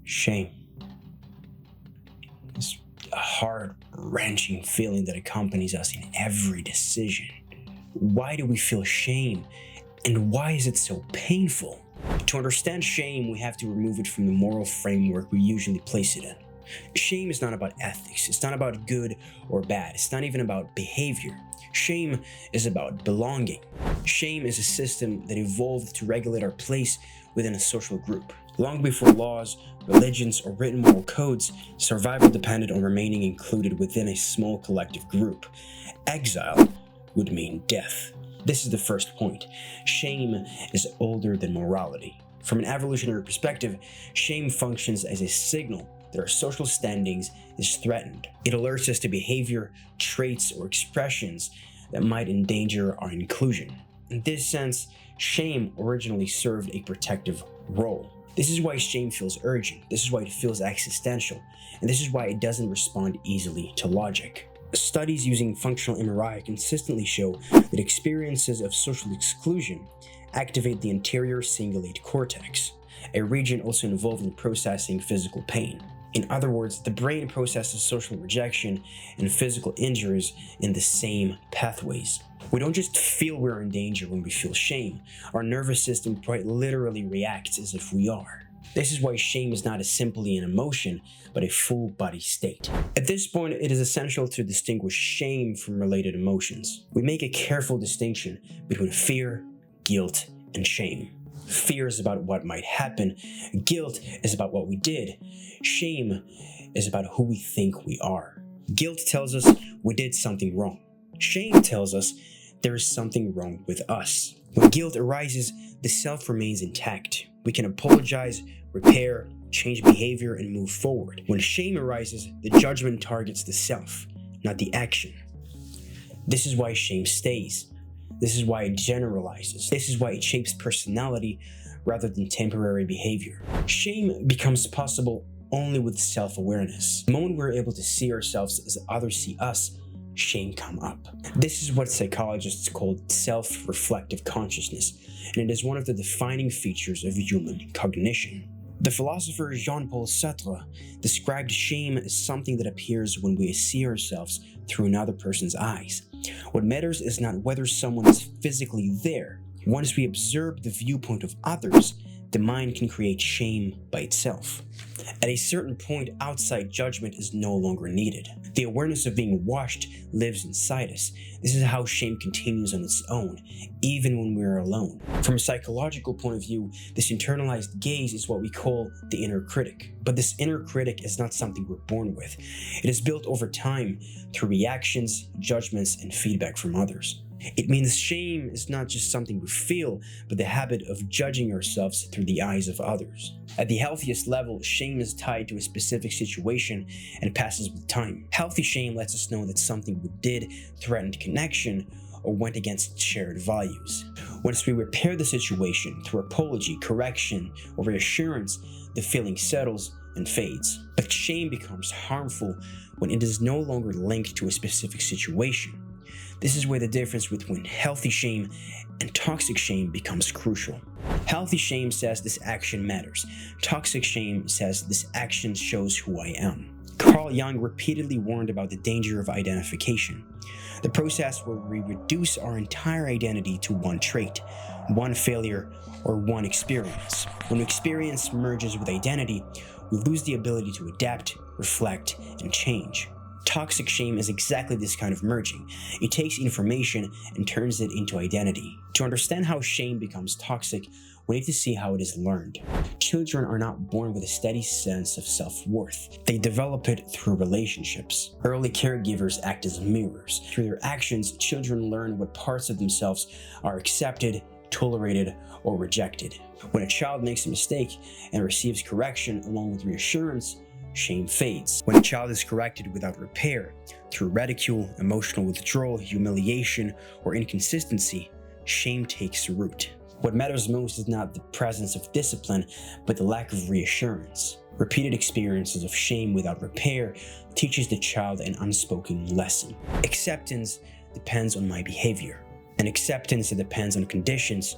Shame. It's a heart-wrenching feeling that accompanies us in every decision. Why do we feel shame? And why is it so painful? To understand shame, we have to remove it from the moral framework we usually place it in. Shame is not about ethics. It's not about good or bad. It's not even about behavior. Shame is about belonging. Shame is a system that evolved to regulate our place within a social group. Long before laws, religions, or written moral codes, survival depended on remaining included within a small collective group. Exile would mean death. This is the first point. Shame is older than morality. From an evolutionary perspective, shame functions as a signal that our social standings is threatened. It alerts us to behavior, traits, or expressions that might endanger our inclusion. In this sense, shame originally served a protective role. This is why shame feels urgent. This is why it feels existential. And this is why it doesn't respond easily to logic. Studies using functional MRI consistently show that experiences of social exclusion activate the anterior cingulate cortex, a region also involved in processing physical pain. In other words, the brain processes social rejection and physical injuries in the same pathways. We don't just feel we're in danger when we feel shame. Our nervous system quite literally reacts as if we are. This is why shame is not simply an emotion, but a full body state. At this point, it is essential to distinguish shame from related emotions. We make a careful distinction between fear, guilt, and shame. Fear is about what might happen. Guilt is about what we did. Shame is about who we think we are. Guilt tells us we did something wrong. Shame tells us there is something wrong with us. When guilt arises, the self remains intact. We can apologize, repair, change behavior, and move forward. When shame arises, the judgment targets the self, not the action. This is why shame stays. This is why it generalizes. This is why it shapes personality rather than temporary behavior. Shame becomes possible only with self-awareness. The moment we're able to see ourselves as others see us, shame comes up. This is what psychologists call self-reflective consciousness, and it is one of the defining features of human cognition. The philosopher Jean-Paul Sartre described shame as something that appears when we see ourselves through another person's eyes. What matters is not whether someone is physically there. Once we observe the viewpoint of others, the mind can create shame by itself. At a certain point, outside judgment is no longer needed. The awareness of being watched lives inside us. This is how shame continues on its own, even when we are alone. From a psychological point of view, this internalized gaze is what we call the inner critic. But this inner critic is not something we're born with. It is built over time through reactions, judgments, and feedback from others. It means shame is not just something we feel, but the habit of judging ourselves through the eyes of others. At the healthiest level, shame is tied to a specific situation and passes with time. Healthy shame lets us know that something we did threatened connection or went against shared values. Once we repair the situation through apology, correction, or reassurance, the feeling settles and fades. But shame becomes harmful when it is no longer linked to a specific situation. This is where the difference between healthy shame and toxic shame becomes crucial. Healthy shame says this action matters. Toxic shame says this action shows who I am. Carl Jung repeatedly warned about the danger of identification, the process where we reduce our entire identity to one trait, one failure, or one experience. When experience merges with identity, we lose the ability to adapt, reflect, and change. Toxic shame is exactly this kind of merging. It takes information and turns it into identity. To understand how shame becomes toxic, we need to see how it is learned. Children are not born with a steady sense of self-worth. They develop it through relationships. Early caregivers act as mirrors. Through their actions, children learn what parts of themselves are accepted, tolerated, or rejected. When a child makes a mistake and receives correction along with reassurance, shame fades. When a child is corrected without repair, through ridicule, emotional withdrawal, humiliation, or inconsistency, shame takes root. What matters most is not the presence of discipline, but the lack of reassurance. Repeated experiences of shame without repair teaches the child an unspoken lesson. Acceptance depends on my behavior, and acceptance that depends on conditions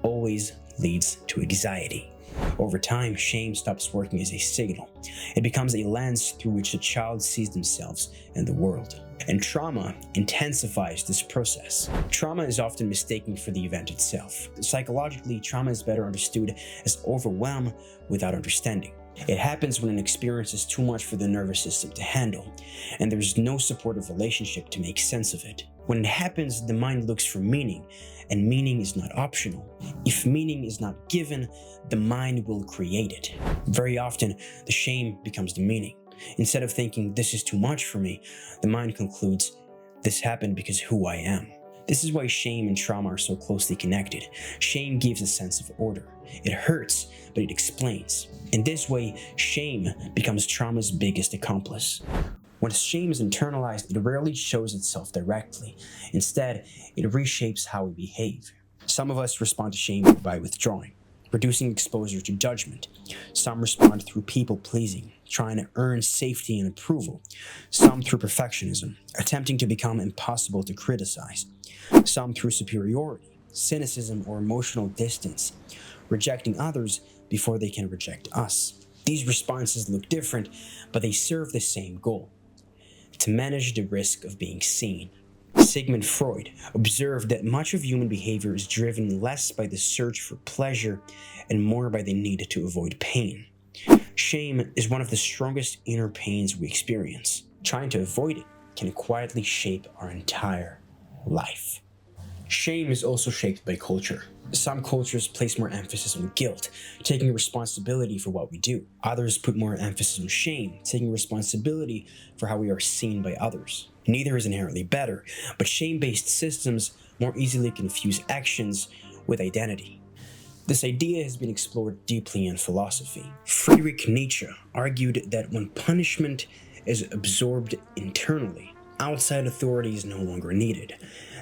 always leads to anxiety. Over time, shame stops working as a signal. It becomes a lens through which the child sees themselves and the world. And trauma intensifies this process. Trauma is often mistaken for the event itself. Psychologically, trauma is better understood as overwhelm without understanding. It happens when an experience is too much for the nervous system to handle, and there's no supportive relationship to make sense of it. When it happens, the mind looks for meaning, and meaning is not optional. If meaning is not given, the mind will create it. Very often, the shame becomes the meaning. Instead of thinking, this is too much for me, the mind concludes, this happened because who I am. This is why shame and trauma are so closely connected. Shame gives a sense of order. It hurts, but it explains. In this way, shame becomes trauma's biggest accomplice. When shame is internalized, it rarely shows itself directly. Instead, it reshapes how we behave. Some of us respond to shame by withdrawing, reducing exposure to judgment. Some respond through people-pleasing, trying to earn safety and approval. Some through perfectionism, attempting to become impossible to criticize. Some through superiority, cynicism, or emotional distance, rejecting others before they can reject us. These responses look different, but they serve the same goal: to manage the risk of being seen. Sigmund Freud observed that much of human behavior is driven less by the search for pleasure and more by the need to avoid pain. Shame is one of the strongest inner pains we experience. Trying to avoid it can quietly shape our entire life. Shame is also shaped by culture. Some cultures place more emphasis on guilt, taking responsibility for what we do. Others put more emphasis on shame, taking responsibility for how we are seen by others. Neither is inherently better, but shame-based systems more easily confuse actions with identity. This idea has been explored deeply in philosophy. Friedrich Nietzsche argued that when punishment is absorbed internally, outside authority is no longer needed.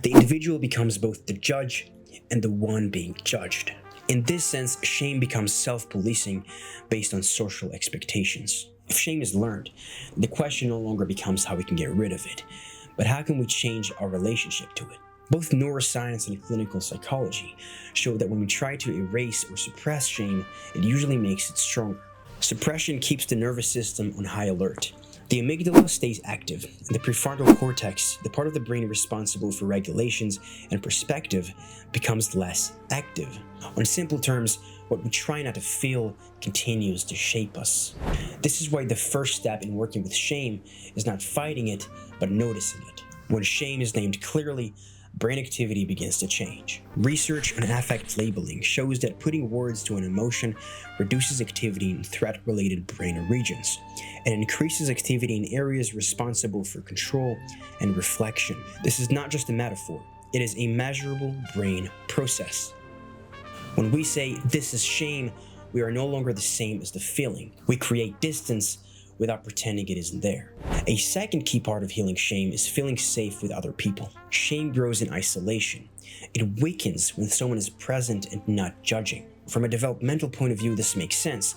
The individual becomes both the judge and the one being judged. In this sense, shame becomes self-policing based on social expectations. If shame is learned, the question no longer becomes how we can get rid of it, but how can we change our relationship to it? Both neuroscience and clinical psychology show that when we try to erase or suppress shame, it usually makes it stronger. Suppression keeps the nervous system on high alert. The amygdala stays active, and the prefrontal cortex, the part of the brain responsible for regulations and perspective, becomes less active. On simple terms, what we try not to feel continues to shape us. This is why the first step in working with shame is not fighting it, but noticing it. When shame is named clearly, brain activity begins to change. Research on affect labeling shows that putting words to an emotion reduces activity in threat-related brain regions and increases activity in areas responsible for control and reflection. This is not just a metaphor, it is a measurable brain process. When we say, "this is shame," we are no longer the same as the feeling. We create distance without pretending it isn't there. A second key part of healing shame is feeling safe with other people. Shame grows in isolation. It weakens when someone is present and not judging. From a developmental point of view, this makes sense.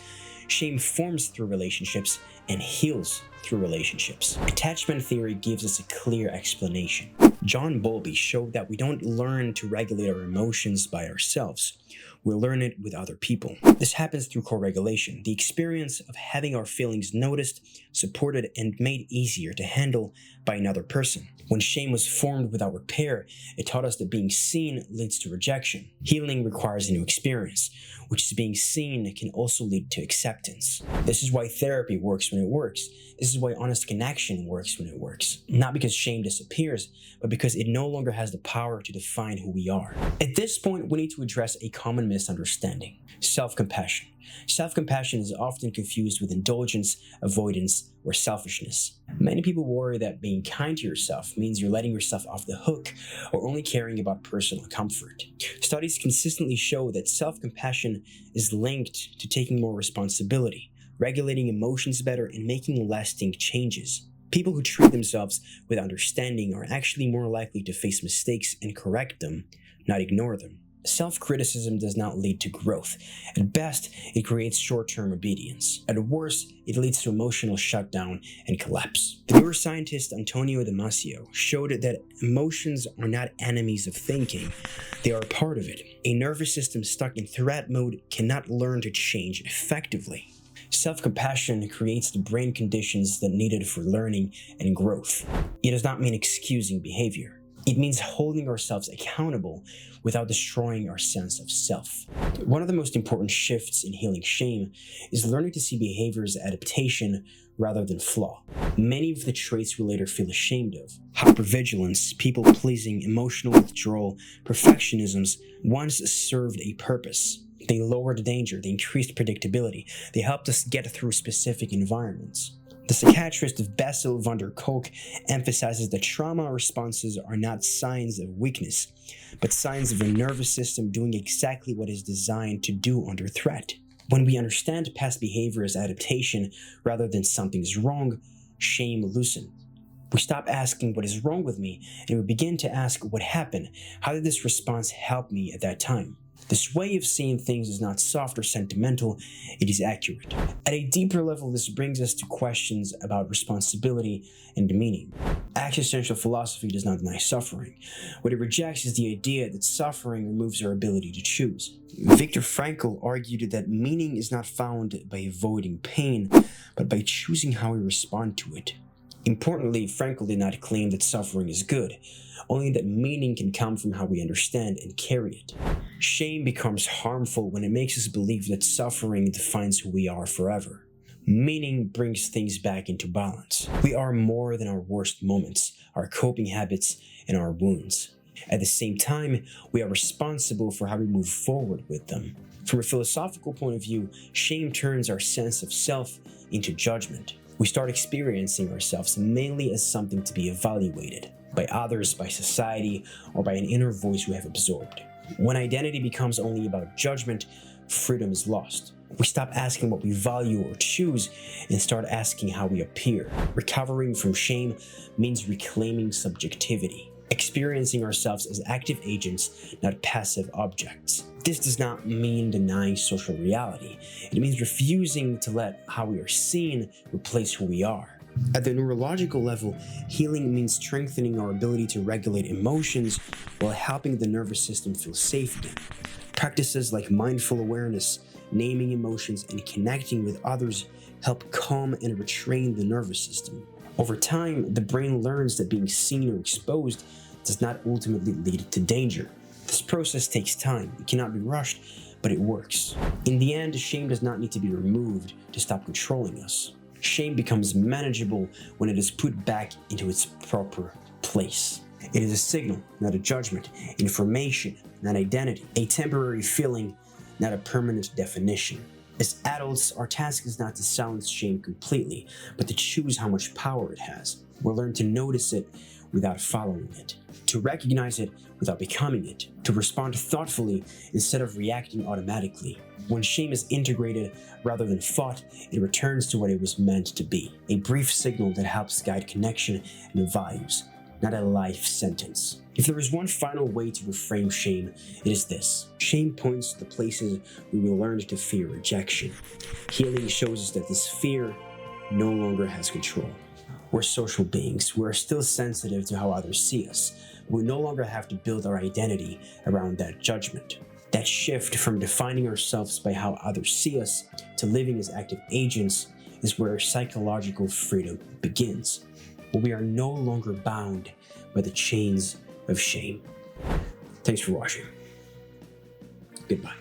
Shame forms through relationships and heals through relationships. Attachment theory gives us a clear explanation. John Bowlby showed that we don't learn to regulate our emotions by ourselves. We learn it with other people. This happens through co-regulation, the experience of having our feelings noticed, supported, and made easier to handle by another person. When shame was formed without repair, it taught us that being seen leads to rejection. Healing requires a new experience, which is being seen can also lead to acceptance. This is why therapy works when it works. This is why honest connection works when it works. Not because shame disappears, but because it no longer has the power to define who we are. At this point, we need to address a common misunderstanding: self-compassion. Self-compassion is often confused with indulgence, avoidance, or selfishness. Many people worry that being kind to yourself means you're letting yourself off the hook or only caring about personal comfort. Studies consistently show that self-compassion is linked to taking more responsibility, regulating emotions better, and making lasting changes. People who treat themselves with understanding are actually more likely to face mistakes and correct them, not ignore them. Self-criticism does not lead to growth. At best, it creates short-term obedience. At worst, it leads to emotional shutdown and collapse. The neuroscientist Antonio Damasio showed that emotions are not enemies of thinking, they are a part of it. A nervous system stuck in threat mode cannot learn to change effectively. Self-compassion creates the brain conditions that needed for learning and growth. It does not mean excusing behavior. It means holding ourselves accountable without destroying our sense of self. One of the most important shifts in healing shame is learning to see behavior as adaptation rather than flaw. Many of the traits we later feel ashamed of, hypervigilance, people-pleasing, emotional withdrawal, perfectionisms, once served a purpose. They lowered danger, they increased predictability, they helped us get through specific environments. The psychiatrist Bessel van der Kolk emphasizes that trauma responses are not signs of weakness, but signs of a nervous system doing exactly what it is designed to do under threat. When we understand past behavior as adaptation rather than something's wrong, shame loosens. We stop asking what is wrong with me and we begin to ask what happened. How did this response help me at that time? This way of seeing things is not soft or sentimental, it is accurate. At a deeper level, this brings us to questions about responsibility and meaning. Existential philosophy does not deny suffering. What it rejects is the idea that suffering removes our ability to choose. Viktor Frankl argued that meaning is not found by avoiding pain, but by choosing how we respond to it. Importantly, Frankl did not claim that suffering is good, only that meaning can come from how we understand and carry it. Shame becomes harmful when it makes us believe that suffering defines who we are forever. Meaning brings things back into balance. We are more than our worst moments, our coping habits, and our wounds. At the same time, we are responsible for how we move forward with them. From a philosophical point of view, shame turns our sense of self into judgment. We start experiencing ourselves mainly as something to be evaluated by others, by society, or by an inner voice we have absorbed. When identity becomes only about judgment, freedom is lost. We stop asking what we value or choose and start asking how we appear. Recovering from shame means reclaiming subjectivity, experiencing ourselves as active agents, not passive objects. This does not mean denying social reality. It means refusing to let how we are seen replace who we are. At the neurological level, healing means strengthening our ability to regulate emotions while helping the nervous system feel safe again. Practices like mindful awareness, naming emotions, and connecting with others help calm and retrain the nervous system. Over time, the brain learns that being seen or exposed does not ultimately lead to danger. This process takes time, it cannot be rushed, but it works. In the end, shame does not need to be removed to stop controlling us. Shame becomes manageable when it is put back into its proper place. It is a signal, not a judgment, information, not identity, a temporary feeling, not a permanent definition. As adults, our task is not to silence shame completely, but to choose how much power it has. We'll learn to notice it without following it, to recognize it without becoming it, to respond thoughtfully instead of reacting automatically. When shame is integrated rather than fought, it returns to what it was meant to be, a brief signal that helps guide connection and values, not a life sentence. If there is one final way to reframe shame, it is this. Shame points to the places where we learned to fear rejection. Healing shows us that this fear no longer has control. We're social beings. We're still sensitive to how others see us. We no longer have to build our identity around that judgment. That shift from defining ourselves by how others see us to living as active agents is where psychological freedom begins, where we are no longer bound by the chains of shame. Thanks for watching. Goodbye.